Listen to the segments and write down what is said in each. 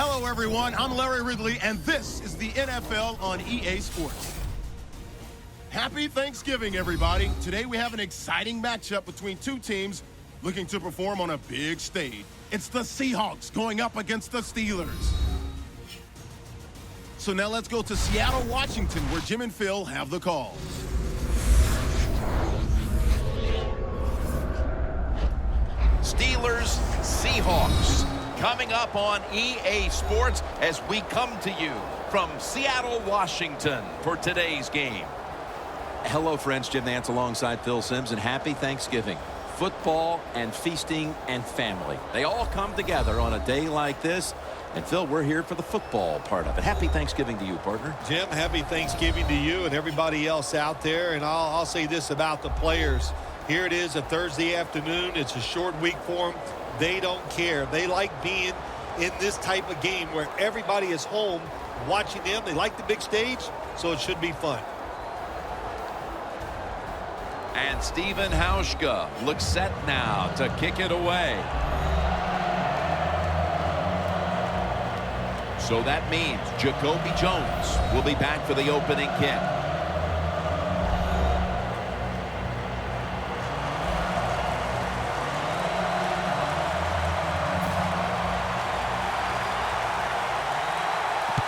Hello, everyone. I'm Larry Ridley, and this is the NFL on EA Sports. Happy Thanksgiving, everybody. Today we have an exciting matchup between two teams looking to perform on a big stage. It's the Seahawks going up against the Steelers. So now let's go to Seattle, Washington, where Jim and Phil have the call. Steelers, Seahawks, coming up on EA Sports as we come to you from Seattle, Washington for today's game. Hello, friends. Jim Nantz alongside Phil Simms, and happy Thanksgiving. Football and feasting and family. They all come together on a day like this. And, Phil, we're here for the football part of it. Happy Thanksgiving to you, partner. Jim, happy Thanksgiving to you and everybody else out there. And I'll say this about the players. Here it is, a Thursday afternoon. It's a short week for them. They don't care. They like being in this type of game where everybody is home watching them. They like the big stage, so it should be fun. And Stephen Hauschka looks set now to kick it away. So that means Jacoby Jones will be back for the opening kick.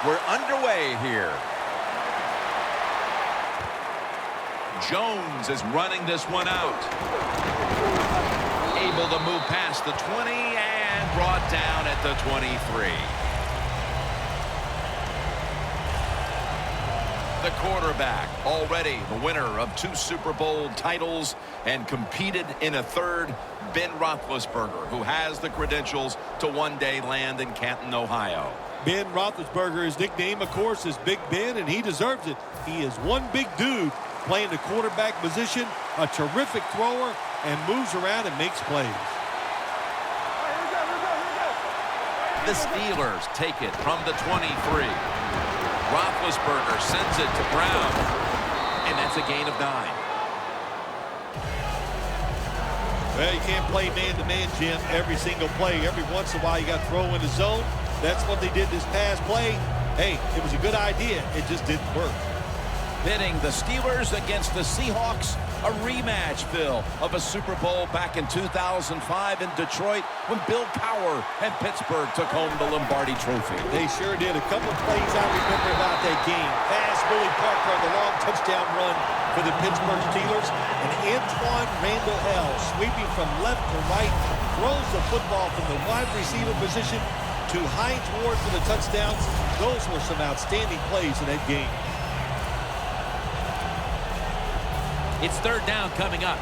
We're underway here. Jones is running this one out. Able to move past the 20 and brought down at the 23. The quarterback, already the winner of 2 Super Bowl titles and competed in a third, Ben Roethlisberger, who has the credentials to one day land in Canton, Ohio. Ben Roethlisberger, his nickname, of course, is Big Ben, and he deserves it. He is one big dude playing the quarterback position, a terrific thrower, and moves around and makes plays. The Steelers take it from the 23. Roethlisberger sends it to Brown, and that's a gain of 9. Well, you can't play man-to-man, Jim, every single play. Every once in a while, you got to throw in the zone. That's what they did this past play. Hey, it was a good idea. It just didn't work. Pitting the Steelers against the Seahawks, a rematch, Phil, of a Super Bowl back in 2005 in Detroit when Bill Cowher and Pittsburgh took home the Lombardi Trophy. They sure did. A couple plays I remember about that game. Fast Willie Parker on the long touchdown run for the Pittsburgh Steelers. And Antoine Randall L. sweeping from left to right, throws the football from the wide receiver position to Hines Ward for the touchdowns. Those were some outstanding plays in that game. It's third down coming up.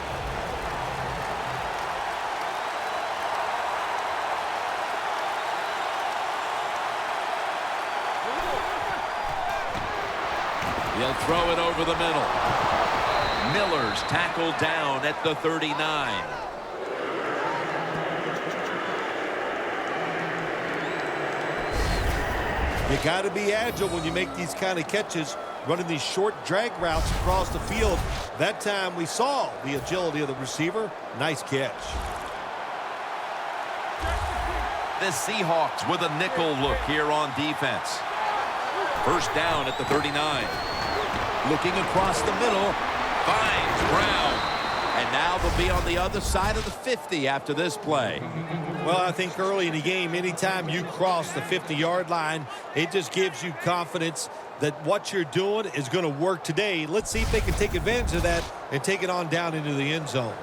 He'll throw it over the middle. Miller's tackled down at the 39. You got to be agile when you make these kind of catches, running these short drag routes across the field. That time we saw the agility of the receiver. Nice catch. The Seahawks with a nickel look here on defense. First down at the 39. Looking across the middle, finds Brown. And now they'll be on the other side of the 50 after this play. Well, I think early in the game, anytime you cross the 50-yard line, it just gives you confidence that what you're doing is going to work today. Let's see if they can take advantage of that and take it on down into the end zone.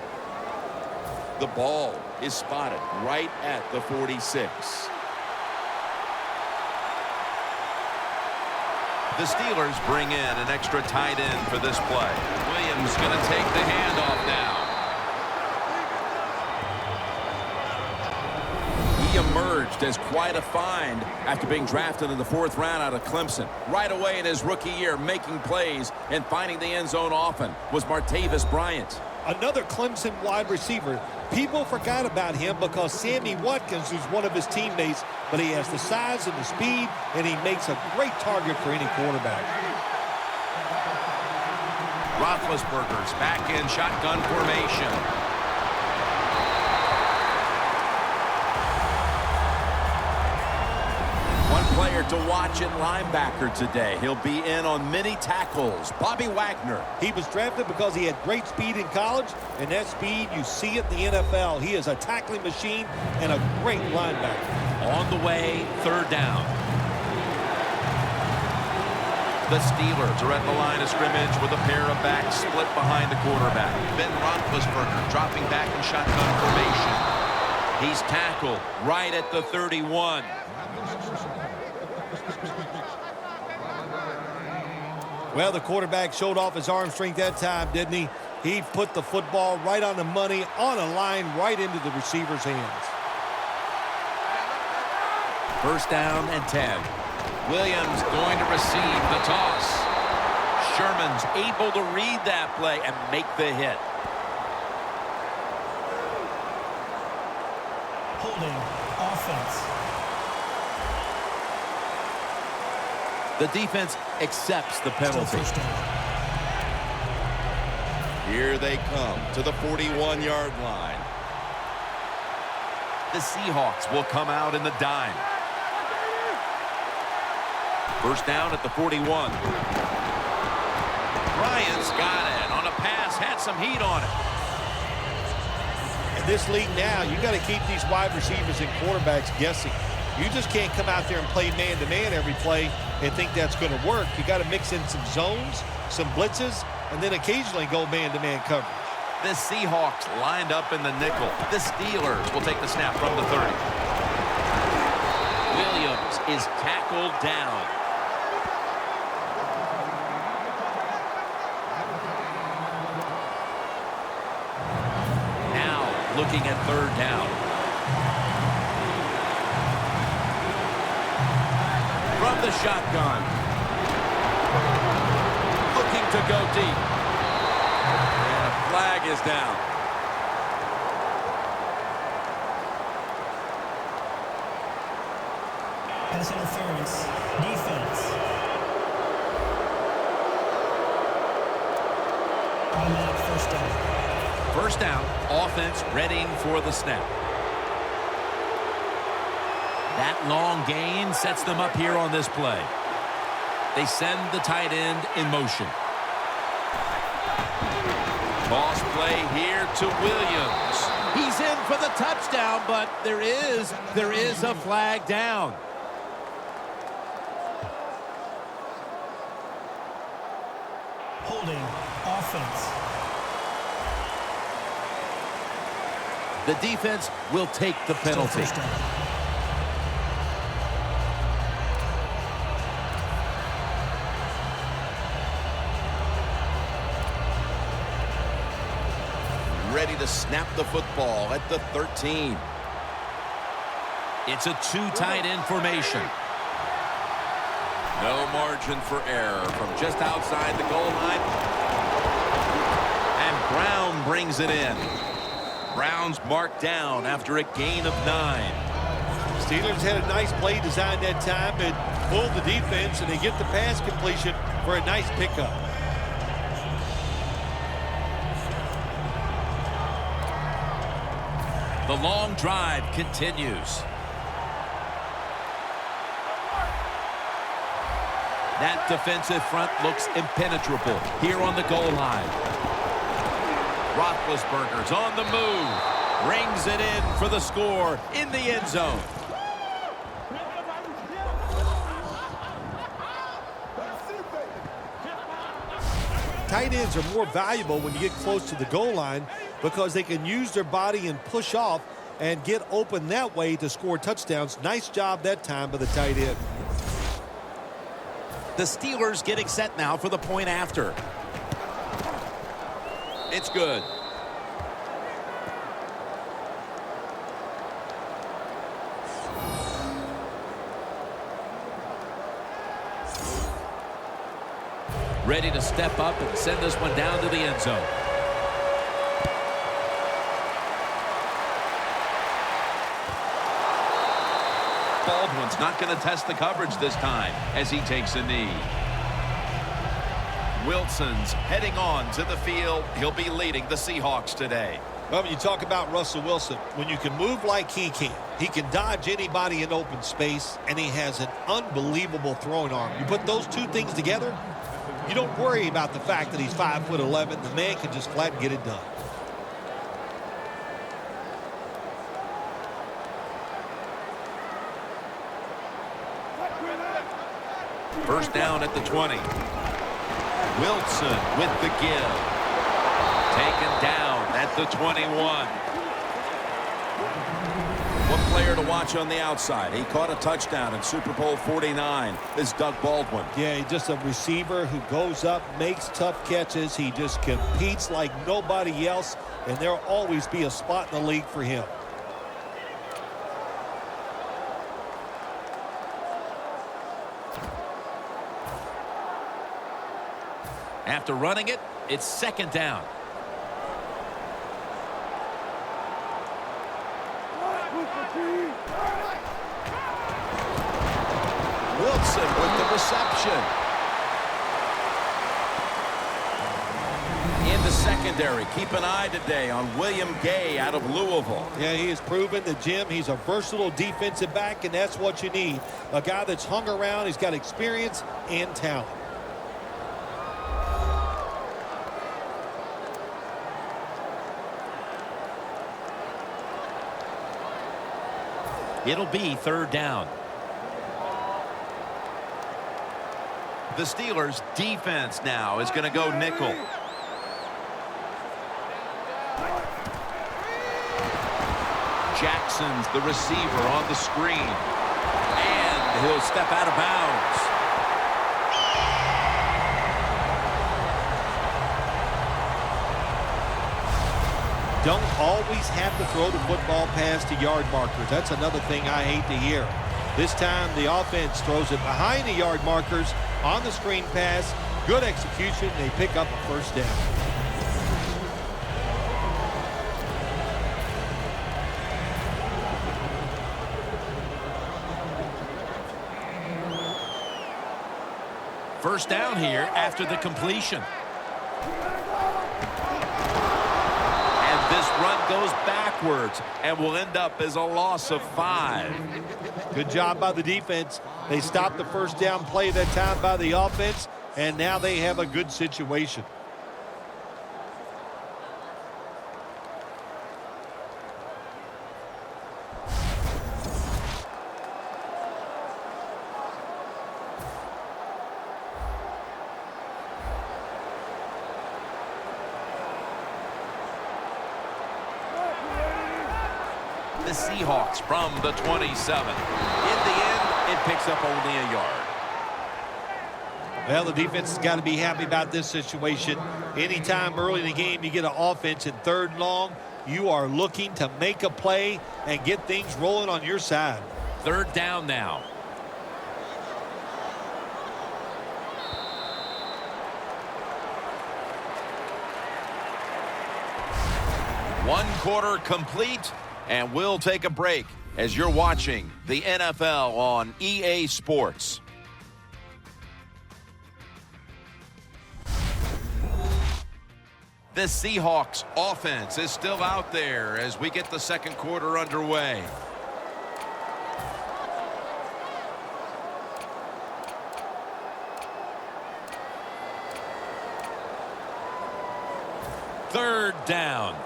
The ball is spotted right at the 46. The Steelers bring in an extra tight end for this play. Williams going to take the handoff now. He emerged as quite a find after being drafted in the 4th round out of Clemson. Right away in his rookie year, making plays and finding the end zone often was Martavis Bryant. Another Clemson wide receiver. People forgot about him because Sammy Watkins was one of his teammates, but he has the size and the speed, and he makes a great target for any quarterback. Roethlisberger's back in shotgun formation. player to watch at linebacker today. He'll be in on many tackles. Bobby Wagner. He was drafted because he had great speed in college, and that speed, you see it in the NFL. He is a tackling machine and a great linebacker. On the way, third down. The Steelers are at the line of scrimmage with a pair of backs split behind the quarterback. Ben Roethlisberger dropping back in shotgun formation. He's tackled right at the 31. Well, the quarterback showed off his arm strength that time, didn't he? He put the football right on the money, on a line, right into the receiver's hands. First down and 10. Williams going to receive the toss. Sherman's able to read that play and make the hit. Holding offense. The defense accepts the penalty. Here they come to the 41-yard line. The Seahawks will come out in the dime. First down at the 41. Bryant's got it on a pass, had some heat on it. In this league now, you got to keep these wide receivers and quarterbacks guessing. You just can't come out there and play man-to-man every play and think that's going to work. You got to mix in some zones, some blitzes, and then occasionally go man-to-man coverage. The Seahawks lined up in the nickel. The Steelers will take the snap from the 30. Williams is tackled down. Looking at third down. From the shotgun. Looking to go deep. And a flag is down. Pass interference. Defense. Automatic first down. First down, offense readying for the snap. That long gain sets them up here on this play. They send the tight end in motion. Toss play here to Williams. He's in for the touchdown, but there is a flag down. Holding offense. The defense will take the penalty. Ready to snap the football at the 13. It's a two tight end formation. No margin for error from just outside the goal line. And Brown brings it in. Brown's marked down after a gain of 9. Steelers had a nice play design that time and pulled the defense, and they get the pass completion for a nice pickup. The long drive continues. That defensive front looks impenetrable here on the goal line. Roethlisberger's on the move. Rings it in for the score in the end zone. Tight ends are more valuable when you get close to the goal line because they can use their body and push off and get open that way to score touchdowns. Nice job that time by the tight end. The Steelers getting set now for the point after. It's good. Ready to step up and send this one down to the end zone. Baldwin's not going to test the coverage this time as he takes a knee. Wilson's heading on to the field. He'll be leading the Seahawks today. Well, when you talk about Russell Wilson, when you can move like he can dodge anybody in open space, and he has an unbelievable throwing arm. You put those two things together, you don't worry about the fact that he's 5'11". The man can just flat get it done. First down at the 20. Wilson with the give. Taken down at the 21. One player to watch on the outside. He caught a touchdown in Super Bowl 49. Is Doug Baldwin. Yeah, he's just a receiver who goes up, makes tough catches. He just competes like nobody else, and there'll always be a spot in the league for him. After running it, it's second down. Wilson with the reception. In the secondary, keep an eye today on William Gay out of Louisville. Yeah, he has proven that, Jim, he's a versatile defensive back, and that's what you need. A guy that's hung around, he's got experience and talent. It'll be third down. The Steelers' defense now is going to go nickel. Jackson's the receiver on the screen. And he'll step out of bounds. Don't always have to throw the football past the yard markers. That's another thing I hate to hear. This time the offense throws it behind the yard markers on the screen pass. Good execution. They pick up a first down. First down here after the completion. This run goes backwards and will end up as a loss of 5. Good job by the defense. They stopped the first down play that time by the offense, and now they have a good situation. The Seahawks from the 27. In the end, it picks up only a yard. Well, the defense has got to be happy about this situation. Anytime early in the game you get an offense in third and long, you are looking to make a play and get things rolling on your side. Third down now. One quarter complete, and we'll take a break as you're watching the NFL on EA Sports. The Seahawks offense is still out there as we get the second quarter underway. Third down.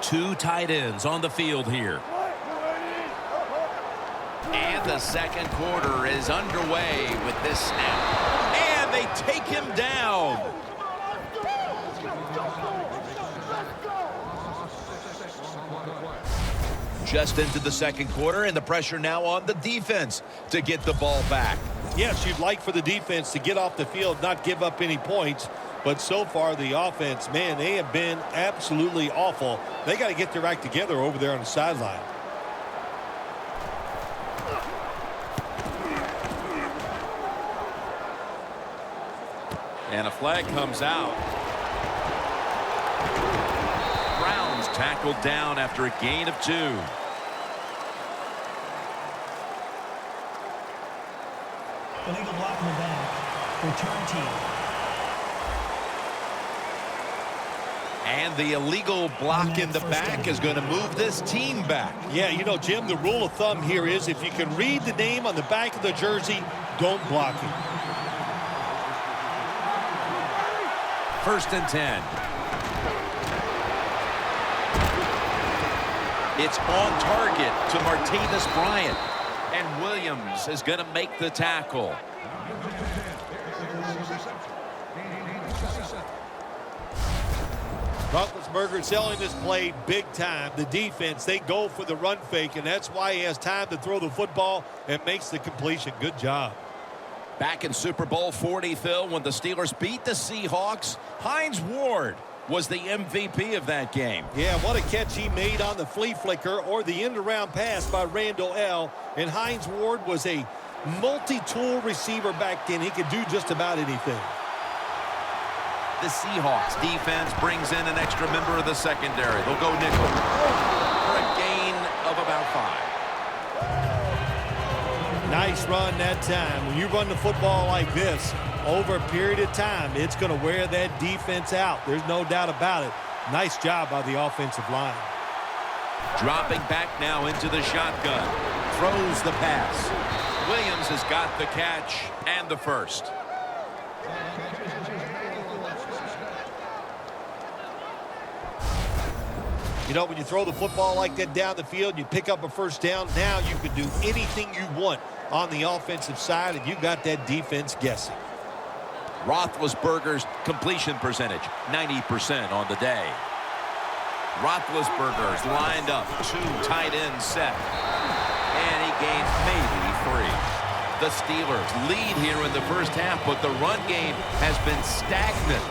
Two tight ends on the field here. And the second quarter is underway with this snap. And they take him down. Just into the second quarter, and the pressure now on the defense to get the ball back. Yes, you'd like for the defense to get off the field, not give up any points. But so far, the offense, man, they have been absolutely awful. They got to get their act together over there on the sideline. And a flag comes out. Brown's tackled down after a gain of 2. Illegal block in the back. Return team. And the illegal block in the back is going to move this team back. Yeah, you know, Jim, the rule of thumb here is if you can read the name on the back of the jersey, don't block it. 1st and 10. It's on target to Martavis Bryant. And Williams is going to make the tackle. Roethlisberger selling this play big time. The defense, they go for the run fake, and that's why he has time to throw the football and makes the completion. Good job. Back in Super Bowl 40, Phil, when the Steelers beat the Seahawks, Hines Ward was the MVP of that game. Yeah, what a catch he made on the flea flicker or the end-around pass by Randall L. And Hines Ward was a multi-tool receiver back then. He could do just about anything. The Seahawks defense brings in an extra member of the secondary. They'll go nickel for a gain of about 5. Nice run that time. When you run the football like this, over a period of time, it's going to wear that defense out. There's no doubt about it. Nice job by the offensive line. Dropping back now into the shotgun. Throws the pass. Williams has got the catch and the first. You know, when you throw the football like that down the field, you pick up a first down. Now you can do anything you want on the offensive side, and you got that defense guessing. Roethlisberger's completion percentage, 90% on the day. Roethlisberger's lined up, 2 tight ends set. And he gains maybe 3. The Steelers lead here in the first half, but the run game has been stagnant.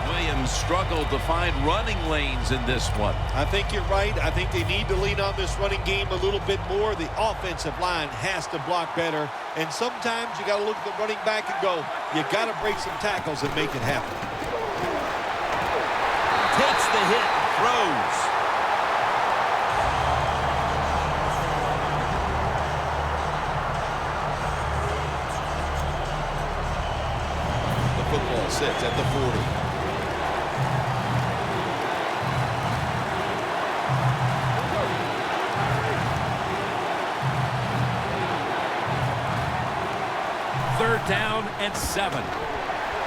Williams struggled to find running lanes in this one. I think you're right. I think they need to lean on this running game a little bit more. The offensive line has to block better. And sometimes you got to look at the running back and go, you got to break some tackles and make it happen. Takes the hit, throws. The football sits at the 40. Down and 7.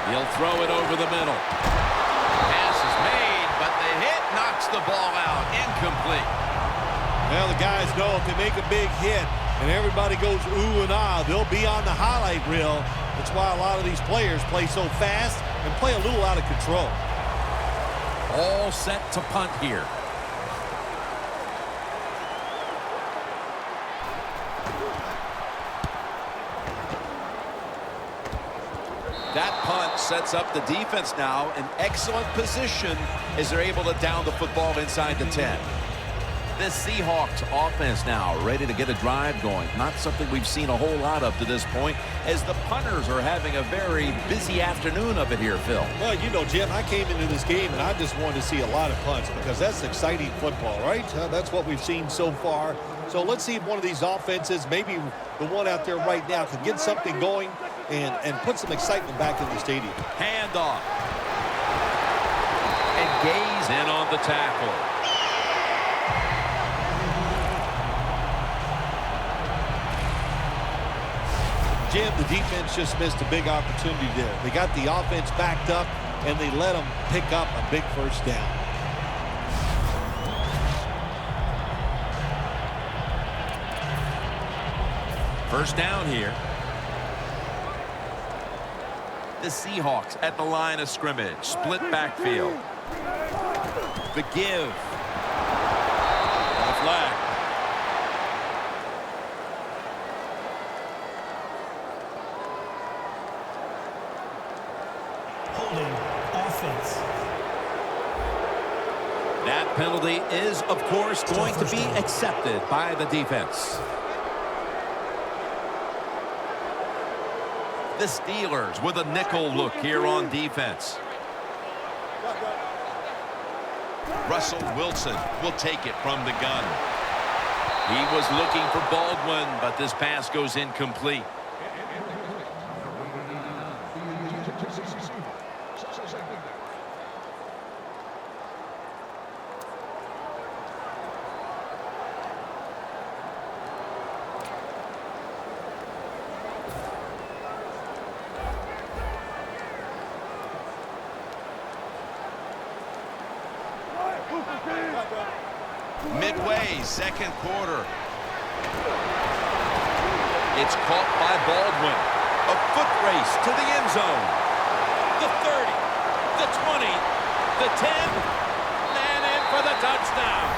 He'll throw it over the middle. Pass is made, but the hit knocks the ball out. Incomplete. Well, the guys know if they make a big hit and everybody goes ooh and ah, they'll be on the highlight reel. That's why a lot of these players play so fast and play a little out of control. All set to punt here. That punt sets up the defense now in excellent position as they're able to down the football inside the 10. The Seahawks offense now ready to get a drive going. Not something we've seen a whole lot of to this point as the punters are having a very busy afternoon of it here, Phil. Well, you know, Jim, I came into this game and I just wanted to see a lot of punts because that's exciting football, right? That's what we've seen so far. So let's see if one of these offenses, maybe the one out there right now, can get something going and put some excitement back in the stadium. Handoff. And Gaze in on the tackle. Jim, the defense just missed a big opportunity there. They got the offense backed up, and they let them pick up a big first down. First down here. The Seahawks at the line of scrimmage. Split backfield. The give. And a flag. Holding offense. That penalty is, of course, going to be accepted by the defense. The Steelers with a nickel look here on defense. Russell Wilson will take it from the gun. He was looking for Baldwin, but this pass goes incomplete. Midway, second quarter. It's caught by Baldwin. A foot race to the end zone. The 30, the 20, the 10, and in for the touchdown.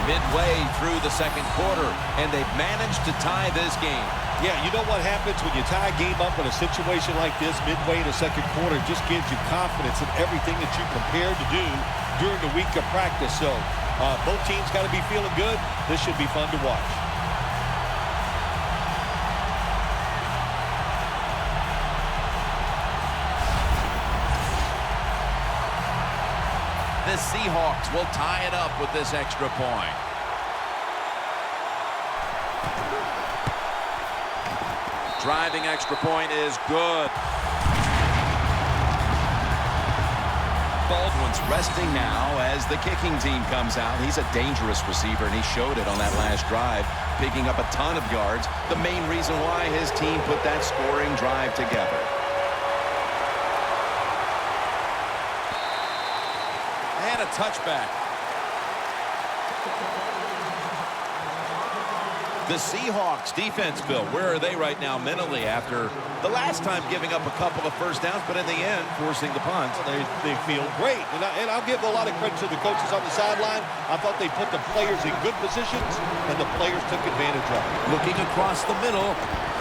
Midway through the second quarter, and they've managed to tie this game. Yeah, you know what happens when you tie a game up in a situation like this midway in the second quarter? It just gives you confidence in everything that you prepared to do during the week of practice. So both teams got to be feeling good. This should be fun to watch. The Seahawks will tie it up with this extra point. Driving extra point is good. Baldwin's resting now as the kicking team comes out. He's a dangerous receiver, and he showed it on that last drive, picking up a ton of yards. The main reason why his team put that scoring drive together. And a touchback. The Seahawks defense, Bill, where are they right now mentally after the last time giving up a couple of first downs, but in the end, forcing the punt? They feel great. And I'll give a lot of credit to the coaches on the sideline. I thought they put the players in good positions, and the players took advantage of it. Looking across the middle,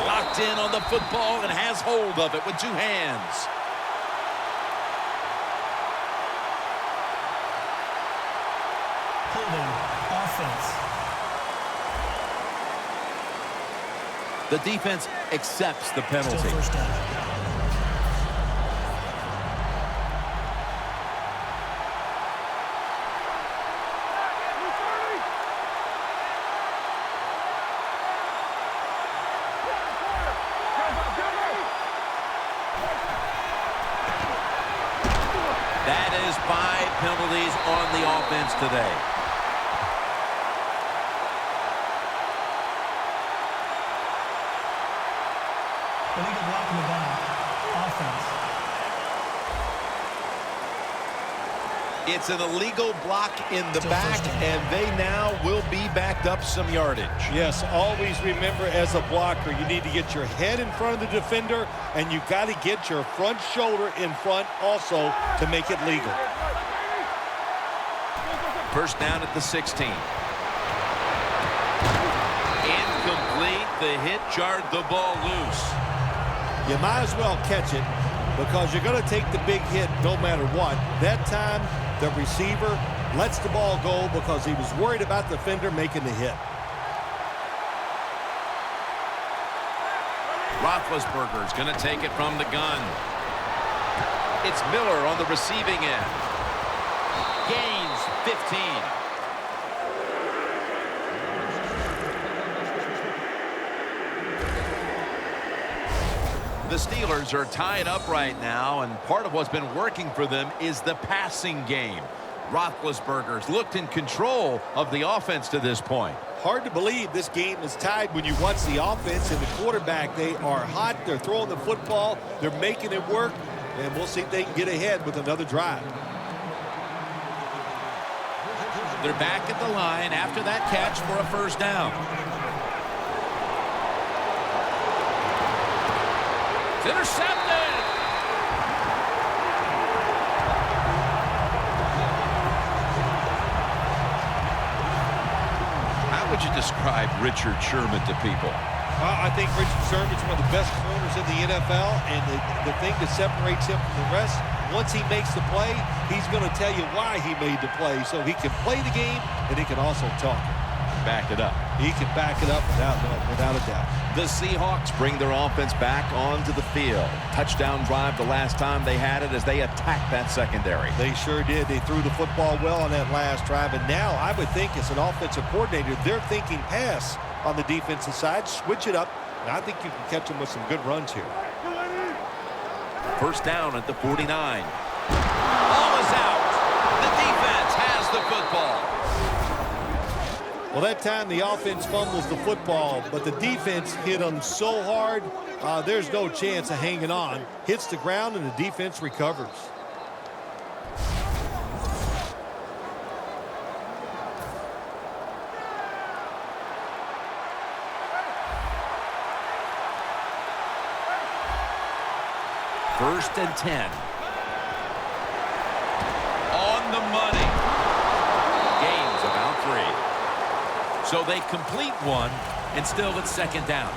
locked in on the football, and has hold of it with two hands. Holding offense. The defense accepts the penalty. Still first down. That is 5 penalties on the offense today. Illegal block in the back. Offense. It's an illegal block in the Still back, first down. and they now will be backed up some yardage. Yes, always remember as a blocker, you need to get your head in front of the defender, and you got to get your front shoulder in front also to make it legal. First down at the 16. Incomplete. The hit jarred the ball loose. You might as well catch it because you're going to take the big hit no matter what. That time, the receiver lets the ball go because he was worried about the defender making the hit. Roethlisberger's going to take it from the gun. It's Miller on the receiving end. Gains 15. The Steelers are tied up right now, and part of what's been working for them is the passing game. Roethlisberger's looked in control of the offense to this point. Hard to believe this game is tied when you watch the offense and the quarterback. They are hot. They're throwing the football. They're making it work, and we'll see if they can get ahead with another drive. They're back at the line after that catch for a first down. Intercepted! How would you describe Richard Sherman to people? I think Richard Sherman's one of the best corners in the NFL, and the thing that separates him from the rest, once he makes the play, he's going to tell you why he made the play, so he can play the game, and he can also talk. Back it up. He can back it up without a doubt. The Seahawks bring their offense back onto the field. Touchdown drive the last time they had it as they attacked that secondary. They sure did. They threw the football well on that last drive, and now I would think as an offensive coordinator, they're thinking pass on the defensive side, switch it up, and I think you can catch them with some good runs here. First down at the 49. Ball is out. The defense has the football. Well, that time the offense fumbles the football, but the defense hit them so hard, there's no chance of hanging on. Hits the ground, and the defense recovers. First and 10. On the money. Game's about 3. So they complete one, and still it's second down.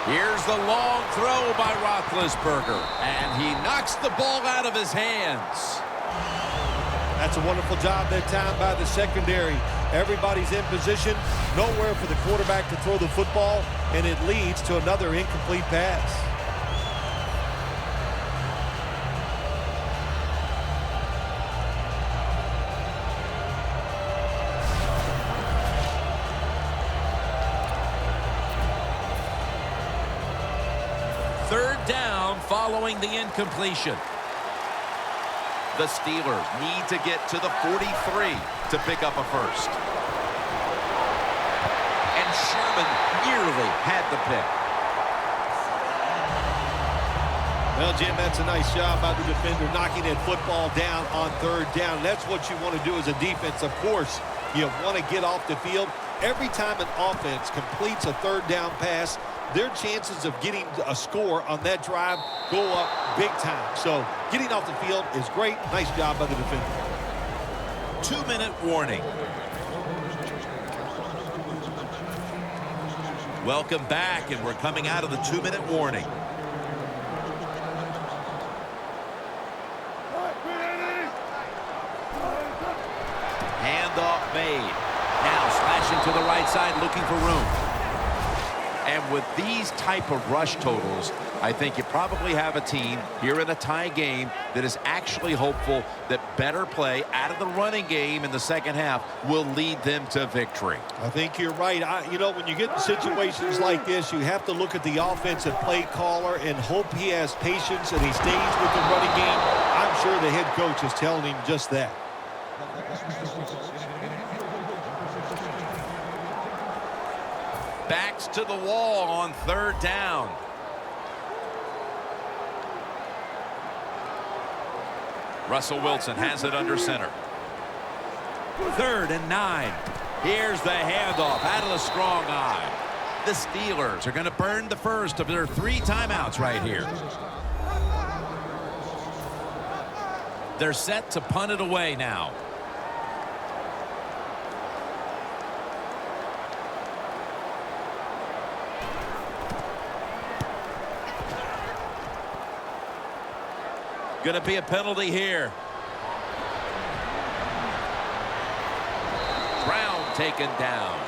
Here's the long throw by Roethlisberger, and he knocks the ball out of his hands. That's a wonderful job that time by the secondary. Everybody's in position, nowhere for the quarterback to throw the football, and it leads to another incomplete pass. Third down following the incompletion. The Steelers need to get to the 43 to pick up a first. And Sherman nearly had the pick. Well, Jim, that's a nice job by the defender knocking that football down on third down. That's what you want to do as a defense. Of course, you want to get off the field. Every time an offense completes a third down pass, their chances of getting a score on that drive go up big time. So getting off the field is great. Nice job by the defender. 2-minute warning. Welcome back, and we're coming out of the 2-minute warning. Handoff made. Now slashing to the right side, looking for room. And with these type of rush totals, I think you probably have a team here in a tie game that is actually hopeful that better play out of the running game in the second half will lead them to victory. I think you're right. When you get in situations like this, you have to look at the offensive play caller and hope he has patience and he stays with the running game. I'm sure the head coach is telling him just that. Backs to the wall on third down. Russell Wilson has it under center. 3rd and 9. Here's the handoff out of the strong eye. The Steelers are going to burn the first of their 3 timeouts right here. They're set to punt it away now. Going to be a penalty here. Brown taken down.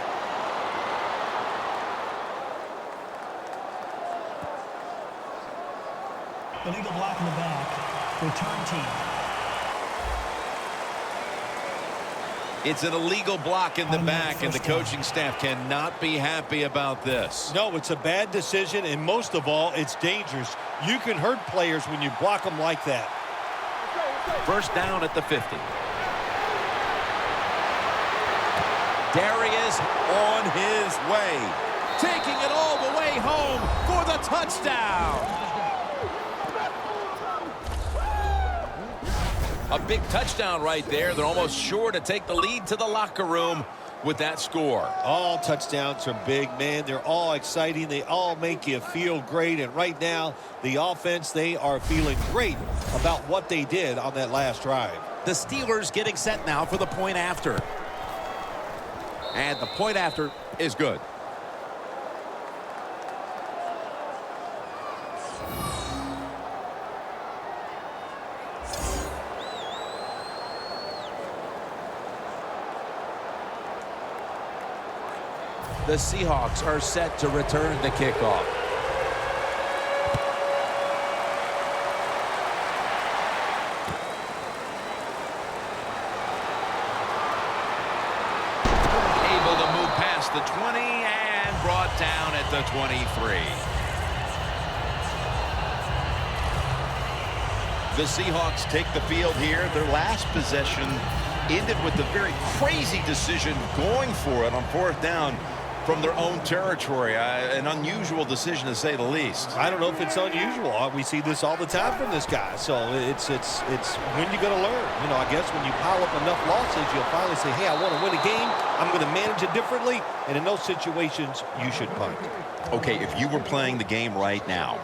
Illegal block in the back. Return team. It's an illegal block in the back, and the coaching staff cannot be happy about this. No, it's a bad decision, and most of all, it's dangerous. You can hurt players when you block them like that. First down at the 50. Darius on his way, taking it all the way home for the touchdown. A big touchdown right there. They're almost sure to take the lead to the locker room with that score. All touchdowns are big, man. They're all exciting. They all make you feel great. And right now, the offense, they are feeling great about what they did on that last drive. The Steelers getting set now for the point after. And the point after is good. The Seahawks are set to return the kickoff. Able to move past the 20 and brought down at the 23. The Seahawks take the field here. Their last possession ended with a very crazy decision going for it on 4th down from their own territory. An unusual decision, to say the least. I don't know if it's unusual. We see this all the time from this guy. So it's when you're going to learn. You know, I guess when you pile up enough losses, you'll finally say, hey, I want to win a game. I'm going to manage it differently. And in those situations, you should punt. Okay, if you were playing the game right now,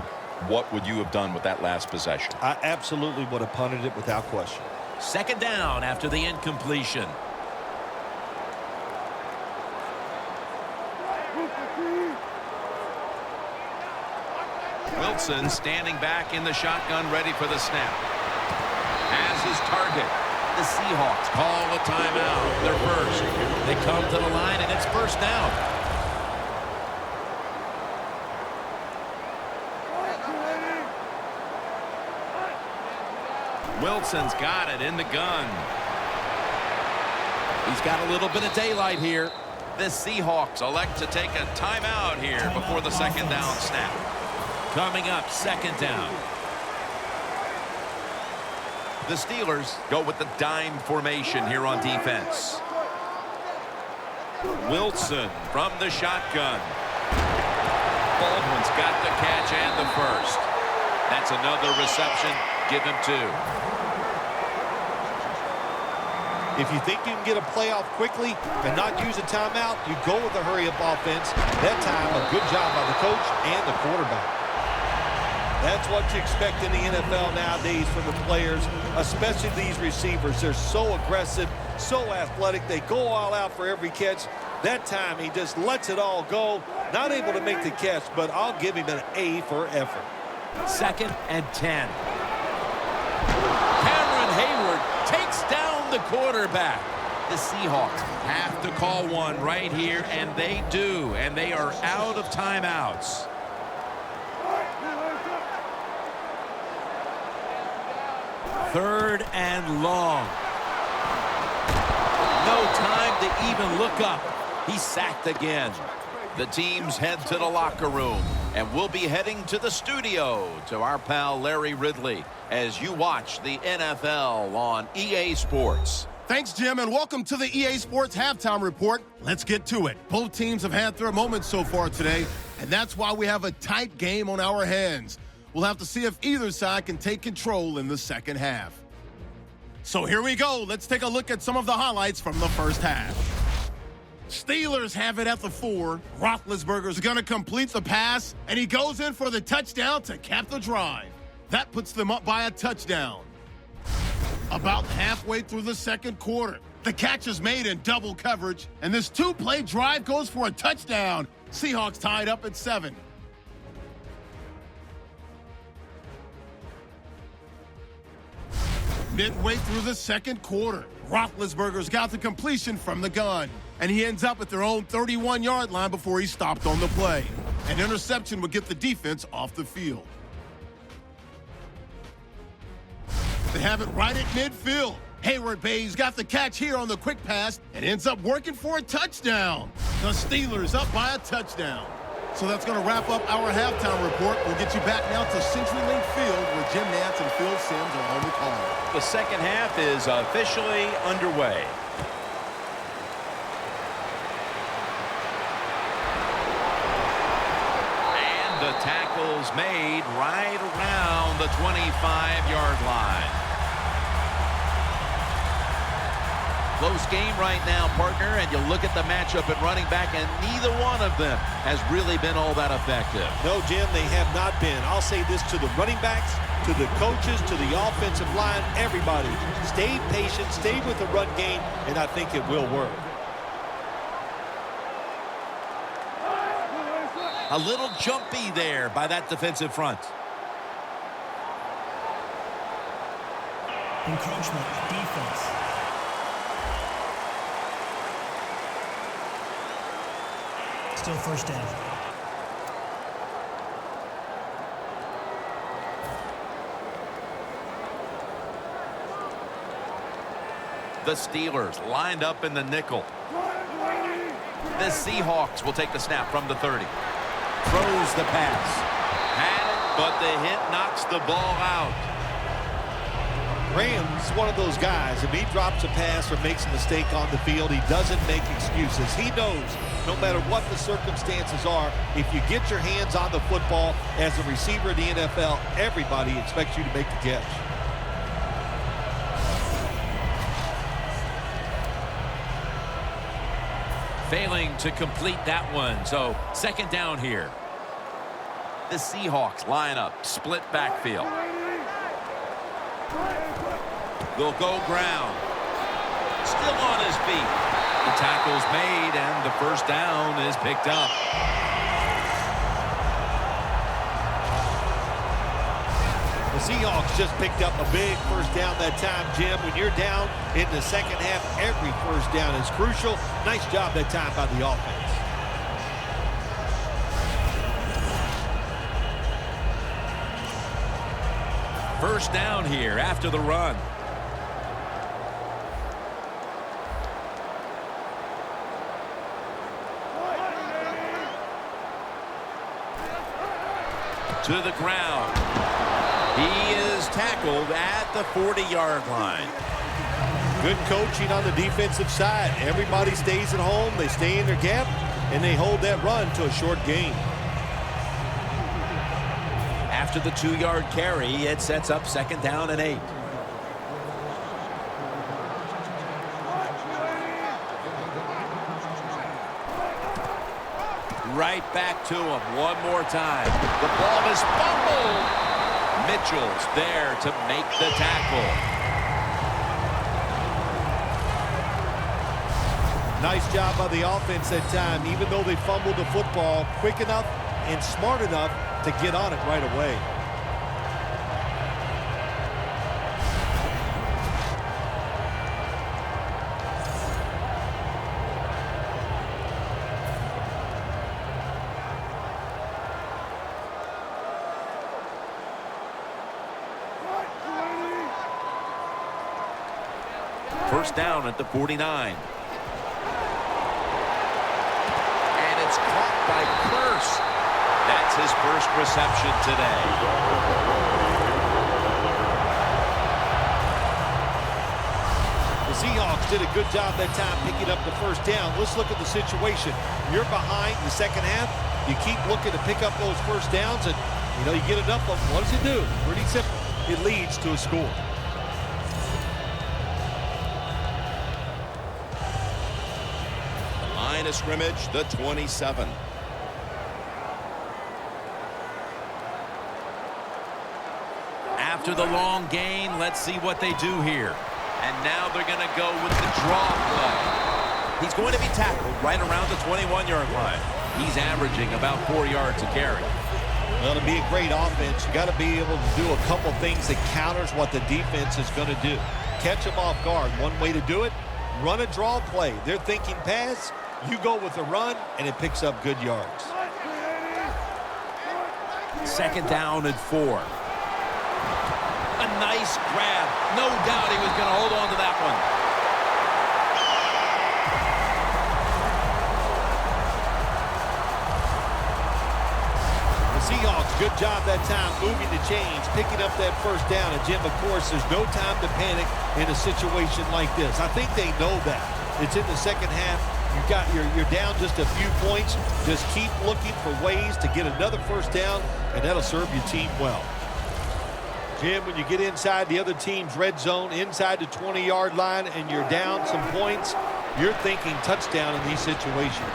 what would you have done with that last possession? I absolutely would have punted it without question. 2nd down after the incompletion. Wilson standing back in the shotgun, ready for the snap. Has his target. The Seahawks call a timeout. They're first. They come to the line, and it's 1st down. Wilson's got it in the gun. He's got a little bit of daylight here. The Seahawks elect to take a timeout here before the 2nd down snap. Coming up, 2nd down. The Steelers go with the dime formation here on defense. Wilson from the shotgun. Baldwin's got the catch and the first. That's another reception. Give him 2. If you think you can get a playoff quickly and not use a timeout, you go with a hurry-up offense. That time, a good job by the coach and the quarterback. That's what you expect in the NFL nowadays from the players, especially these receivers. They're so aggressive, so athletic. They go all out for every catch. That time, he just lets it all go. Not able to make the catch, but I'll give him an A for effort. 2nd and 10. Cameron Hayward takes down the quarterback. The Seahawks have to call one right here, and they do, and they are out of timeouts. 3rd and long. No time to even look up. He's sacked again. The teams head to the locker room, and we'll be heading to the studio to our pal Larry Ridley as you watch the NFL on EA Sports. Thanks, Jim, and welcome to the EA Sports Halftime Report. Let's get to it. Both teams have had their moments so far today, and that's why we have a tight game on our hands. We'll have to see if either side can take control in the 2nd half. So here we go. Let's take a look at some of the highlights from the 1st half. Steelers have it at the 4. Roethlisberger's going to complete the pass, and he goes in for the touchdown to cap the drive. That puts them up by a touchdown. About halfway through the 2nd quarter, the catch is made in double coverage, and this 2-play drive goes for a touchdown. Seahawks tied up at 7. Midway through the 2nd quarter, Roethlisberger's got the completion from the gun, and he ends up at their own 31-yard line before he stopped on the play. An interception would get the defense off the field. They have it right at midfield. Hayward Bay's got the catch here on the quick pass and ends up working for a touchdown. The Steelers up by a touchdown. So that's going to wrap up our halftime report. We'll get you back now to CenturyLink Field where Jim Nantz and Phil Simms are on the call. The 2nd half is officially underway. And the tackle's made right around the 25-yard line. Close game right now, partner, and you look at the matchup at running back, and neither one of them has really been all that effective. No, Jim, they have not been. I'll say this to the running backs, to the coaches, to the offensive line, everybody. Stay patient, stay with the run game, and I think it will work. A little jumpy there by that defensive front. Encroachment, defense. Still 1st down. The Steelers lined up in the nickel. The Seahawks will take the snap from the 30. Throws the pass. Had it, but the hit knocks the ball out. Graham's one of those guys. If he drops a pass or makes a mistake on the field, he doesn't make excuses. He knows no matter what the circumstances are, if you get your hands on the football as a receiver in the NFL, everybody expects you to make the catch. Failing to complete that one. So second down here. The Seahawks line up, split backfield. They'll go ground. Still on his feet. The tackle's made, and the first down is picked up. The Seahawks just picked up a big first down that time, Jim. When you're down in the second half, every first down is crucial. Nice job that time by the offense. First down here after the run. To the ground. He is tackled at the 40-yard line. Good coaching on the defensive side. Everybody stays at home. They stay in their gap, and they hold that run to a short gain. After the 2-yard carry, it sets up second down and 8. Right back to him one more time. The ball is fumbled. Mitchell's there to make the tackle. Nice job by the offense that time. Even though they fumbled the football, quick enough and smart enough to get on it right away. First down at the 49. And it's caught by Curse. That's his first reception today. The Seahawks did a good job that time picking up the first down. Let's look at the situation. You're behind the second half. You keep looking to pick up those first downs, and you get enough of them. What does it do? Pretty simple. It leads to a score. Line of scrimmage, the 27. After the long gain, let's see what they do here. And now they're going to go with the draw play. He's going to be tackled right around the 21-yard line. He's averaging about 4 yards a carry. Well, to be a great offense, you got to be able to do a couple things that counters what the defense is going to do. Catch them off guard. One way to do it, run a draw play. They're thinking pass. You go with a run, and it picks up good yards. Second down and 4. A nice grab. No doubt he was going to hold on to that one. The Seahawks, good job that time moving the chains, picking up that first down. And, Jim, of course, there's no time to panic in a situation like this. I think they know that. It's in the second half. You're down just a few points. Just keep looking for ways to get another first down, and that'll serve your team well. Jim, when you get inside the other team's red zone, inside the 20-yard line, and you're down some points, you're thinking touchdown in these situations.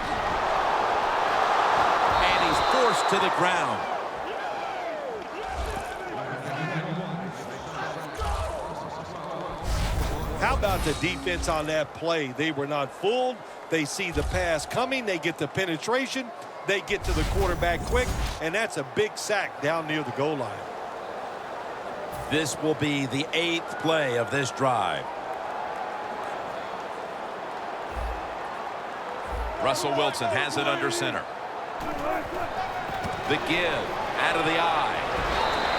And he's forced to the ground. How about the defense on that play? They were not fooled. They see the pass coming. They get the penetration. They get to the quarterback quick, and that's a big sack down near the goal line. This will be the 8th play of this drive. Russell Wilson has it under center. The give out of the eye.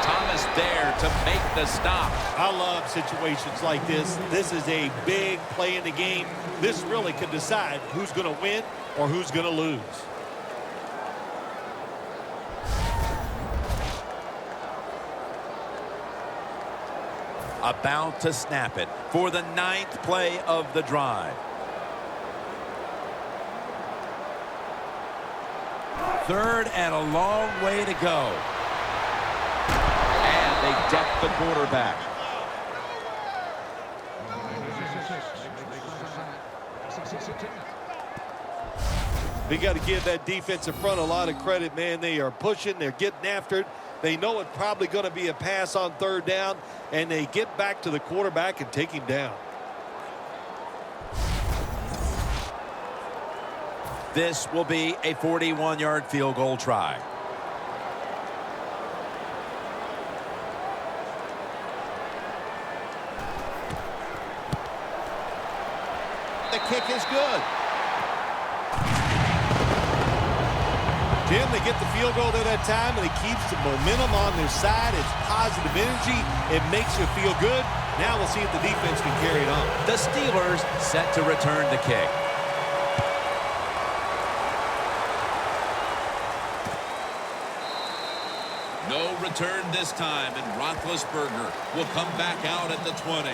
Thomas there to make the stop. I love situations like this. This is a big play in the game. This really can decide who's going to win or who's going to lose. About to snap it for the 9th play of the drive. Third and a long way to go. And they deck the quarterback. We got to give that defensive front a lot of credit, man. They are pushing. They're getting after it. They know it's probably going to be a pass on third down, and they get back to the quarterback and take him down. This will be a 41-yard field goal try. The kick is good. Jim, they get the field goal there that time, and it keeps the momentum on their side. It's positive energy. It makes you feel good. Now we'll see if the defense can carry it on. The Steelers set to return the kick. No return this time, and Roethlisberger will come back out at the 20.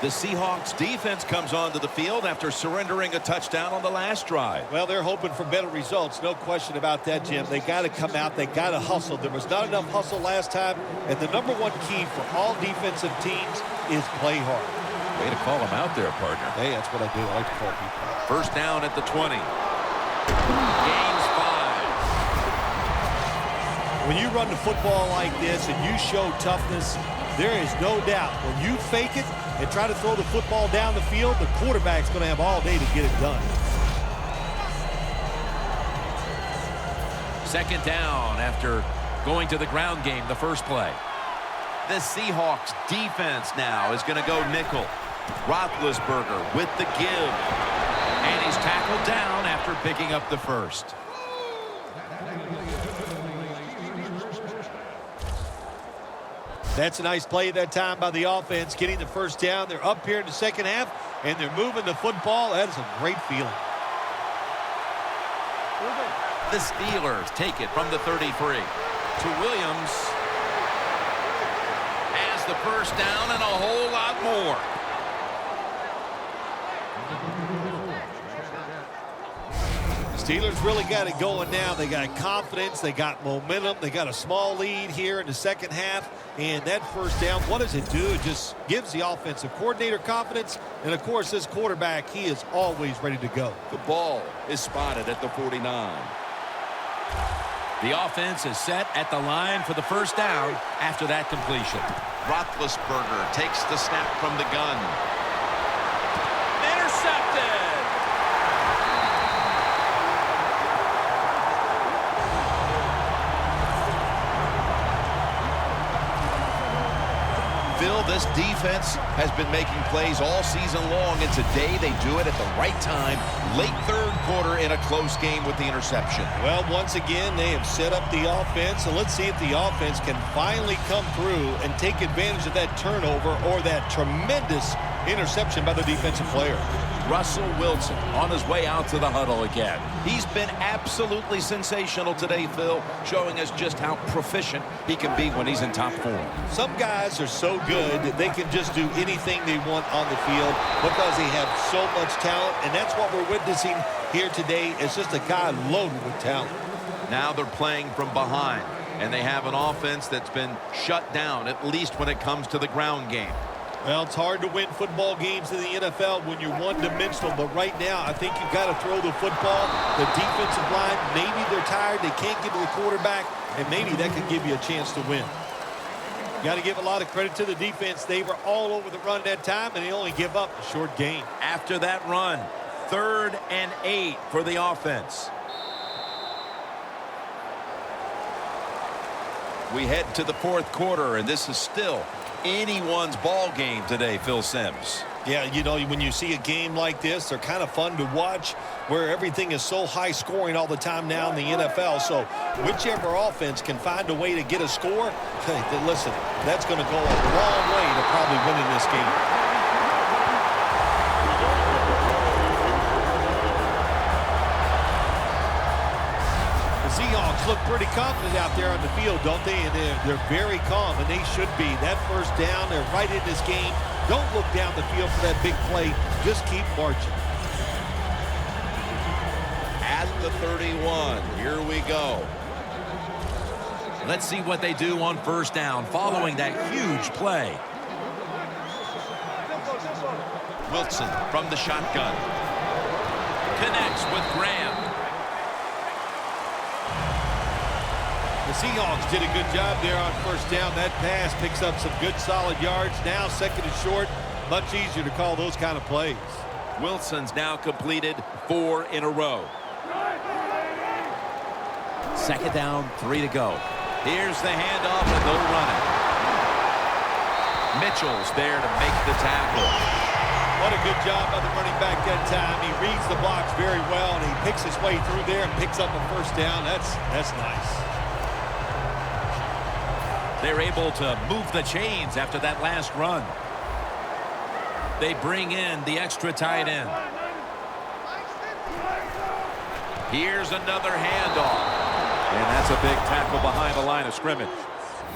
The Seahawks defense comes onto the field after surrendering a touchdown on the last drive. Well, they're hoping for better results. No question about that, Jim. They got to come out. They got to hustle. There was not enough hustle last time, and the number one key for all defensive teams is play hard. Way to call them out there, partner. Hey, that's what I do. I like to call people. First down at the 20. Gains 5. When you run the football like this and you show toughness, there is no doubt when you fake it and try to throw the football down the field, the quarterback's going to have all day to get it done. Second down after going to the ground game the first play. The Seahawks defense now is going to go nickel. Roethlisberger with the give. And he's tackled down after picking up the first. That's a nice play that time by the offense, getting the first down. They're up here in the second half, and they're moving the football. That is a great feeling. The Steelers take it from the 33 to Williams. Has the first down and a whole lot more. Steelers really got it going now. They got confidence. They got momentum. They got a small lead here in the second half. And that first down, what does it do? It just gives the offensive coordinator confidence. And, of course, this quarterback, he is always ready to go. The ball is spotted at the 49. The offense is set at the line for the first down after that completion. Roethlisberger takes the snap from the gun. Intercepted! Phil, this defense has been making plays all season long, and today they do it at the right time. Late third quarter in a close game with the interception. Well, once again, they have set up the offense, and let's see if the offense can finally come through and take advantage of that turnover or that tremendous interception by the defensive player. Russell Wilson on his way out to the huddle again. He's been absolutely sensational today, Phil, showing us just how proficient he can be when he's in top form. Some guys are so good that they can just do anything they want on the field because they have so much talent, and that's what we're witnessing here today. It's just a guy loaded with talent. Now they're playing from behind, and they have an offense that's been shut down, at least when it comes to the ground game. Well, it's hard to win football games in the NFL when you're one-dimensional, but right now I think you've got to throw the football. The defensive line, maybe they're tired, they can't get to the quarterback, and maybe that could give you a chance to win. You got to give a lot of credit to the defense. They were all over the run that time, and they only give up a short gain. After that run, 3rd and 8 for the offense. We head to the 4th quarter, and this is still anyone's ball game today, Phil Simms. Yeah, you know, when you see a game like this, they're kind of fun to watch where everything is so high scoring all the time now in the NFL. So whichever offense can find a way to get a score, hey, then listen, that's going to go a long way to probably winning this game. The Seahawks Seahawks look pretty confident out there on the field, don't they? And they're very calm, and they should be. That first down, they're right in this game. Don't look down the field for that big play. Just keep marching. At the 31, here we go. Let's see what they do on first down following that huge play. Wilson from the shotgun. Connects with Graham. The Seahawks did a good job there on first down. That pass picks up some good solid yards. Now second and short, much easier to call those kind of plays. Wilson's now completed 4 in a row. Second down, 3 to go. Here's the handoff, and they'll run it. Mitchell's there to make the tackle. What a good job by the running back that time. He reads the blocks very well, and he picks his way through there and picks up a first down. That's nice. They're able to move the chains after that last run. They bring in the extra tight end. Here's another handoff. And that's a big tackle behind the line of scrimmage.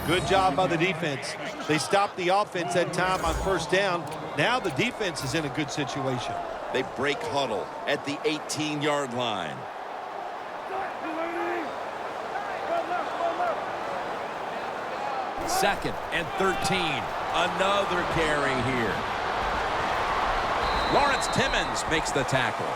Good job by the defense. They stopped the offense that time on first down. Now the defense is in a good situation. They break huddle at the 18-yard line. Second and 13. Another carry here. Lawrence Timmons makes the tackle.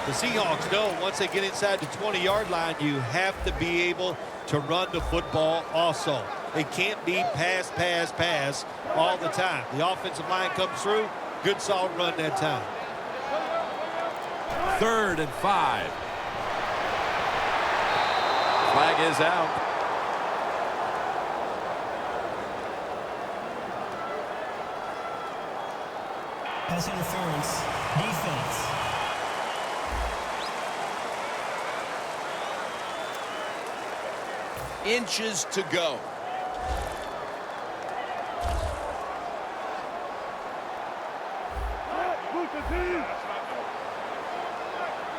The Seahawks know once they get inside the 20-yard line, you have to be able to run the football also. It can't be pass, pass, pass all the time. The offensive line comes through. Good solid run that time. 3rd and 5. Flag is out. Pass interference. Defense. Inches to go.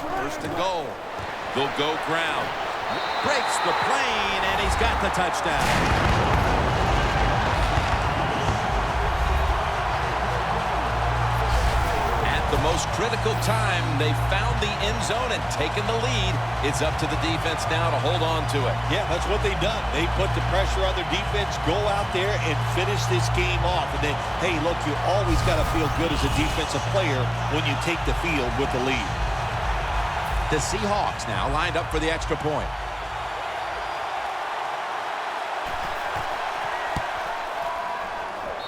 First and goal. They'll go ground. Breaks the plane, and he's got the touchdown. The most critical time, they found the end zone and taken the lead. It's up to the defense now to hold on to it. Yeah, that's what they've done. They put the pressure on their defense, go out there and finish this game off. And then, hey, look, you always got to feel good as a defensive player when you take the field with the lead. The Seahawks now lined up for the extra point.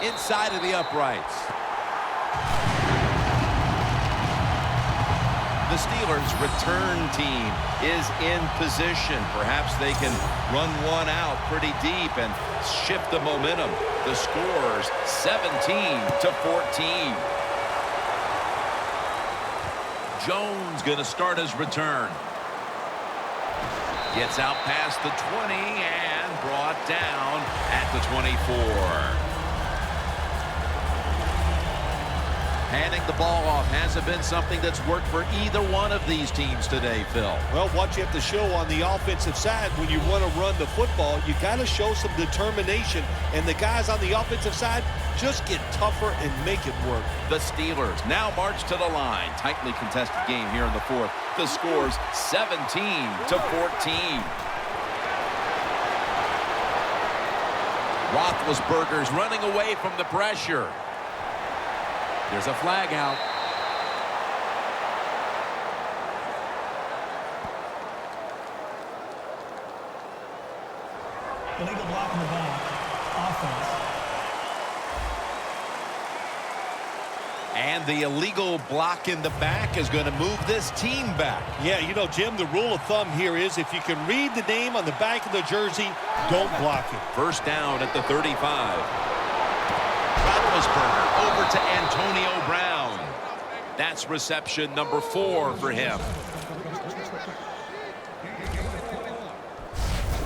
Inside of the uprights. The Steelers' return team is in position. Perhaps they can run one out pretty deep and shift the momentum. The score's 17-14. Jones going to start his return. Gets out past the 20 and brought down at the 24. Handing the ball off hasn't been something that's worked for either one of these teams today, Phil. Well, what you have to show on the offensive side when you want to run the football, you got to show some determination. And the guys on the offensive side just get tougher and make it work. The Steelers now march to the line. Tightly contested game here in the fourth. The score's 17-14. Roethlisberger's running away from the pressure. There's a flag out. Illegal block in the back. Offense. And the illegal block in the back is going to move this team back. Yeah, you know, Jim, the rule of thumb here is if you can read the name on the back of the jersey, don't block it. First down at the 35. Roethlisberger over to Antonio Brown. That's reception number 4 for him.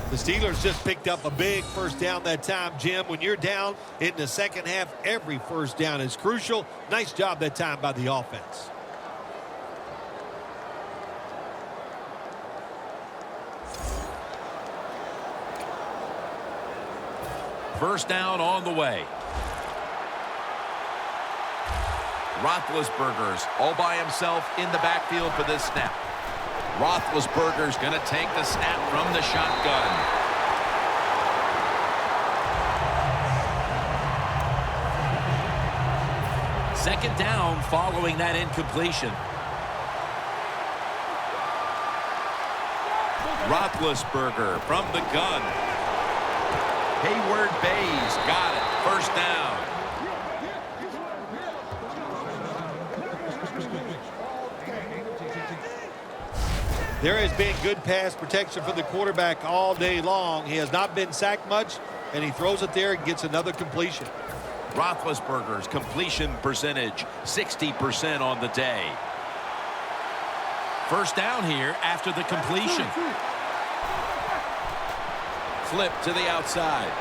The Steelers just picked up a big first down that time, Jim. When you're down in the second half, every first down is crucial. Nice job that time by the offense. First down on the way. Roethlisberger's all by himself in the backfield for this snap. Roethlisberger's going to take the snap from the shotgun. Second down following that incompletion. Roethlisberger from the gun. Hayward Bays got it. First down. There has been good pass protection for the quarterback all day long. He has not been sacked much, and he throws it there and gets another completion. Roethlisberger's completion percentage, 60% on the day. First down here after the completion. Flip to the outside.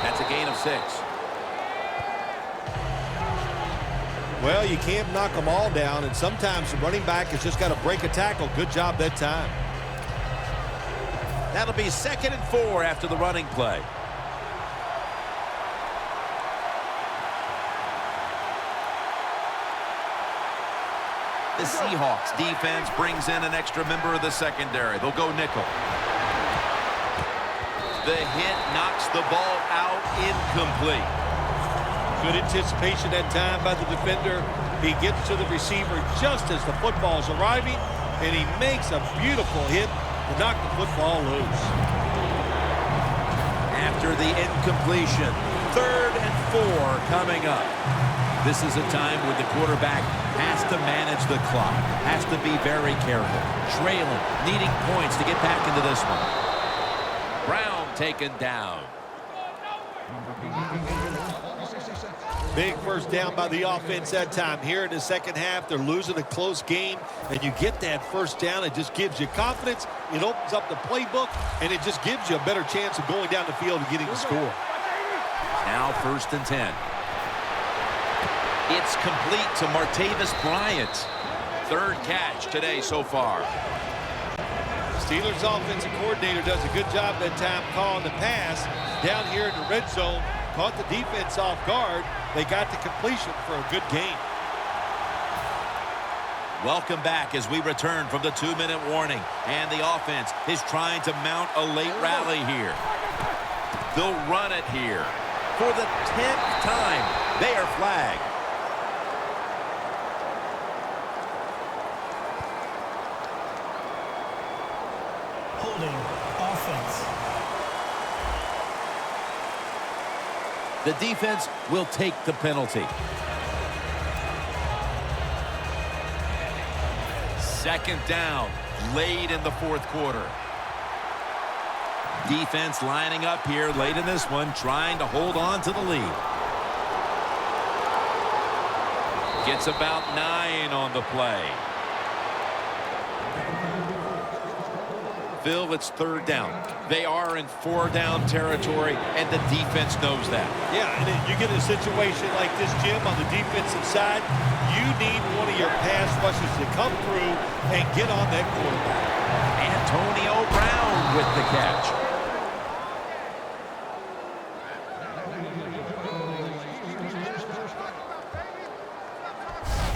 That's a gain of 6. Well, you can't knock them all down, and sometimes the running back has just got to break a tackle. Good job that time. That'll be 2nd and 4 after the running play. The Seahawks defense brings in an extra member of the secondary. They'll go nickel. The hit knocks the ball out, incomplete. Good anticipation that time by the defender. He gets to the receiver just as the football is arriving, and he makes a beautiful hit to knock the football loose. After the incompletion, 3rd and 4 coming up. This is a time when the quarterback has to manage the clock, has to be very careful, trailing, needing points to get back into this one. Brown taken down. Big first down by the offense that time. Here in the second half, they're losing a close game, and you get that first down. It just gives you confidence. It opens up the playbook, and it just gives you a better chance of going down the field and getting the score. Now 1st and 10. It's complete to Martavis Bryant. 3rd catch today so far. Steelers offensive coordinator does a good job that time calling the pass. Down here in the red zone, caught the defense off guard. They got the completion for a good gain. Welcome back as we return from the 2-minute warning. And the offense is trying to mount a late rally here. They'll run it here. For the 10th time, they are flagged. Holding offense. The defense will take the penalty. 2nd down, late in the 4th quarter. Defense lining up here late in this one, trying to hold on to the lead. Gets about 9 on the play. Phil, it's 3rd down. They are in 4-down territory, and the defense knows that. Yeah, and you get a situation like this, Jim, on the defensive side, you need one of your pass rushers to come through and get on that quarterback. Antonio Brown with the catch.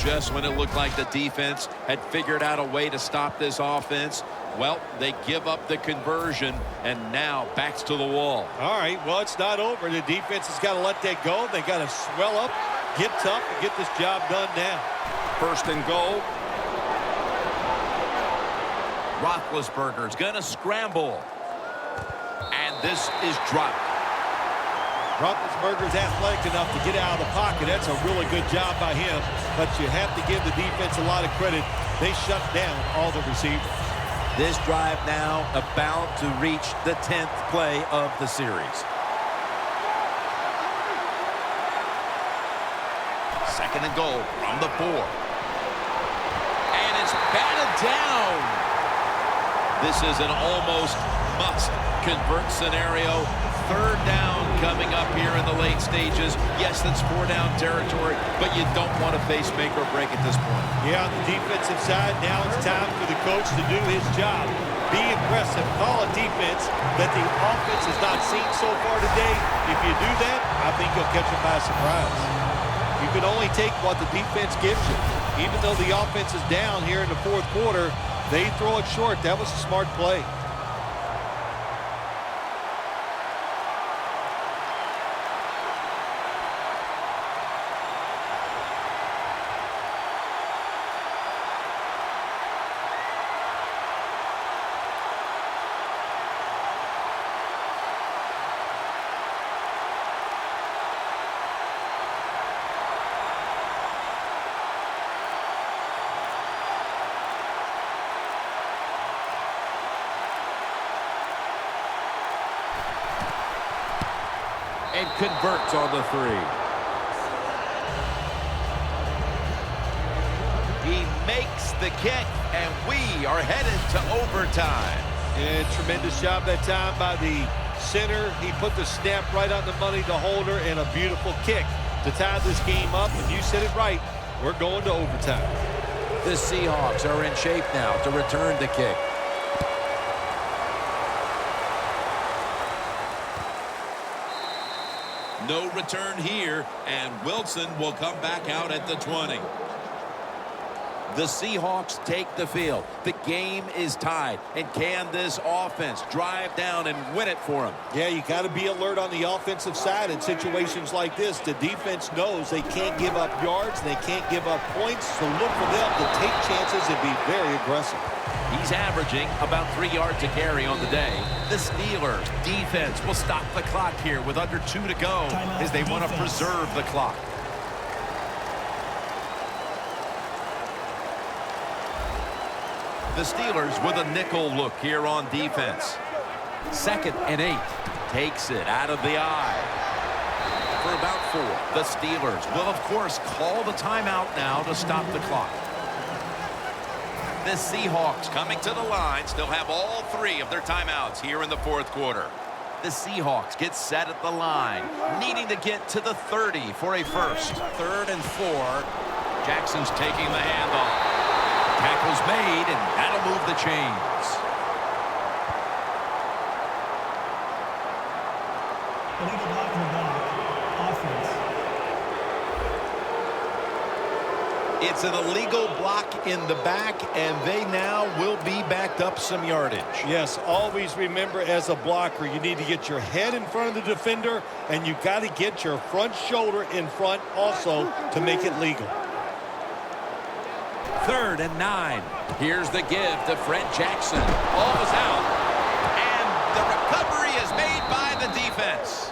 Just when it looked like the defense had figured out a way to stop this offense, well, they give up the conversion, and now backs to the wall. All right, well, it's not over. The defense has got to let that go. They got to swell up, get tough, and get this job done now. 1st and goal. Roethlisberger's going to scramble. And this is dropped. Roethlisberger's athletic enough to get out of the pocket. That's a really good job by him, but you have to give the defense a lot of credit. They shut down all the receivers. This drive now about to reach the 10th play of the series. 2nd and goal from the 4. And it's batted down. This is an almost must-convert scenario. 3rd down coming up here in the late stages. Yes, that's 4-down territory, but you don't want to face make or break at this point. Yeah, on the defensive side, now it's time for the coach to do his job. Be aggressive. Call a defense that the offense has not seen so far today. If you do that, I think you'll catch them by surprise. You can only take what the defense gives you. Even though the offense is down here in the fourth quarter, they throw it short. That was a smart play. And converts on the three. He makes the kick, and we are headed to overtime. And tremendous job that time by the center. He put the snap right on the money to Holder, and a beautiful kick to tie this game up. And you said it right. We're going to overtime. The Seahawks are in shape now to return the kick. No return here, and Wilson will come back out at the 20. The Seahawks take the field. The game is tied, and can this offense drive down and win it for them? Yeah, you got to be alert on the offensive side in situations like this. The defense knows they can't give up yards, and they can't give up points, so look for them to take chances and be very aggressive. He's averaging about 3 yards a carry on the day. The Steelers defense will stop the clock here with under 2 to go as they want to preserve the clock. The Steelers with a nickel look here on defense. 2nd and 8. Takes it out of the eye. For about 4. The Steelers will, of course, call the timeout now to stop the clock. The Seahawks coming to the line still have all 3 of their timeouts here in the fourth quarter. The Seahawks get set at the line, needing to get to the 30 for a first. 3rd and 4. Jackson's taking the handoff. Tackle's made, and that'll move the chains. Illegal block in the back. Offense. It's an illegal block in the back, and they now will be backed up some yardage. Yes, always remember as a blocker, you need to get your head in front of the defender, and you got to get your front shoulder in front also to make it legal. 3rd and 9. Here's the give to Fred Jackson. Ball is out, and the recovery is made by the defense.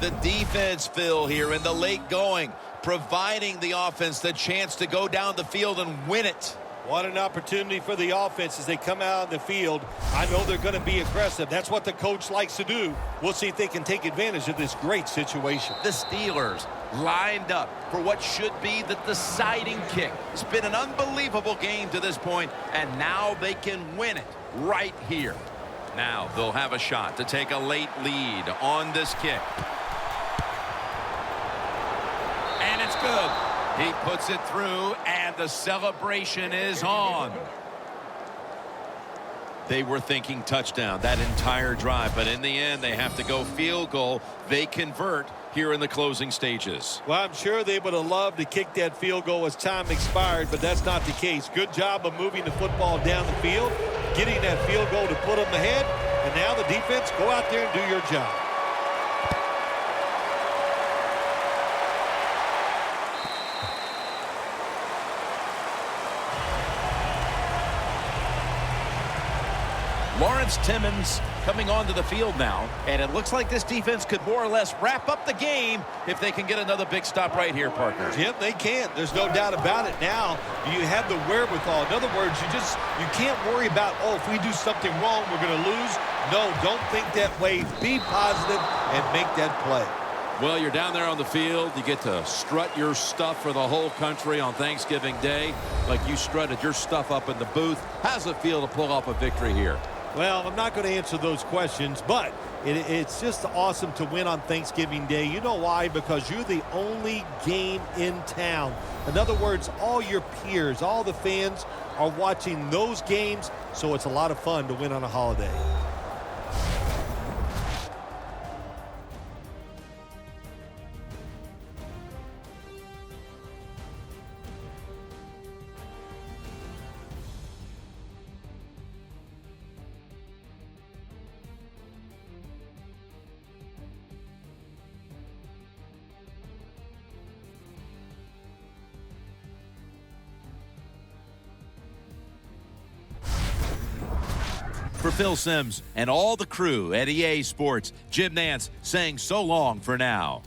The defense, Phil, here in the late going, providing the offense the chance to go down the field and win it. What an opportunity for the offense as they come out on the field. I know they're going to be aggressive. That's what the coach likes to do. We'll see if they can take advantage of this great situation. The Steelers lined up for what should be the deciding kick. It's been an unbelievable game to this point, and now they can win it right here. Now they'll have a shot to take a late lead on this kick. And it's good. He puts it through, and the celebration is on. They were thinking touchdown that entire drive, but in the end, they have to go field goal. They convert here in the closing stages. Well, I'm sure they would have loved to kick that field goal as time expired, but that's not the case. Good job of moving the football down the field, getting that field goal to put them ahead, and now the defense, go out there and do your job. Lawrence Timmons coming onto the field now, and it looks like this defense could more or less wrap up the game if they can get another big stop right here, partner. Jim, they can. There's no doubt about it. Now you have the wherewithal. In other words, you can't worry about, oh, if we do something wrong, we're going to lose. No, don't think that way. Be positive and make that play. Well, you're down there on the field. You get to strut your stuff for the whole country on Thanksgiving Day, like you strutted your stuff up in the booth. How's it feel to pull off a victory here? Well, I'm not going to answer those questions, but it's just awesome to win on Thanksgiving Day. You know why? Because you're the only game in town. In other words, all your peers, all the fans are watching those games, so it's a lot of fun to win on a holiday. For Phil Simms and all the crew at EA Sports, Jim Nantz saying so long for now.